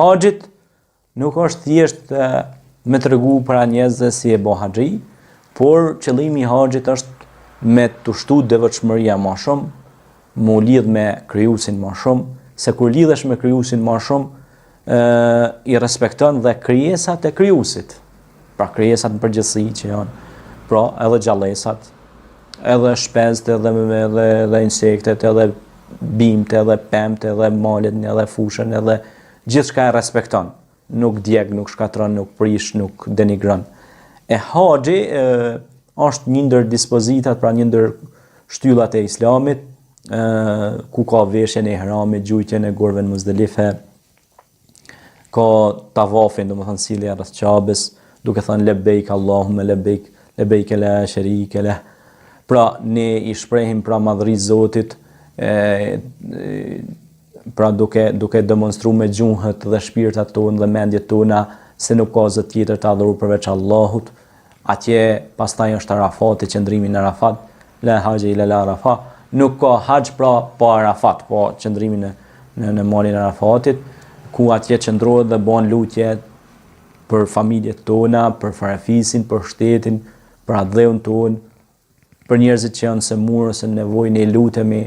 Haxhit nuk është thjesht me tregu para njerëzve si e bo haxhi, por qëllimi i haxhit është me të shtu devotshmëria më shumë, mu lidh me krijuesin më shumë, se kur lidhesh me krijuesin më shumë, i respekton dhe krijesat e krijuesit. Pra krijesat në përgjithësi që janë, pra edhe gjallësat, edhe shpenzët, edhe insektet, edhe bimët, edhe pemët, edhe malet, edhe fushën, edhe gjithçka e respekton. Nuk djeg, nuk shkatron, nuk prish, nuk denigron. E haxhi është një ndër dispozitat, pra një ndër shtyllat e Islamit, ku ka veshjen e ihramit, gjujtjen e gurëve në Muzdelife, ka tavafin, domethënë sjellja rreth Ka'bes, duke thënë lebejk Allahumme lebejk, lebejk la sharike leh. Pra ne i shprehim pra madhërisë Zotit, pra duke demonstruar me gjuhët dhe shpirtat tonë dhe mendjet tona se nuk ka zot tjetër të adhuruar përveç Allahut. Atje pastaj është Arafati, qëndrimi në Arafat, la haxha ila Arafat. Nuk ka haxh pra pa Arafat, pa qëndrimin në malin e Arafatit, ku atje qëndrohet dhe bën lutje për familjet tona, për farafisin, për shtetin, për adheun tonë, për njerëzit që janë semur ose në nevojë, ne lutemi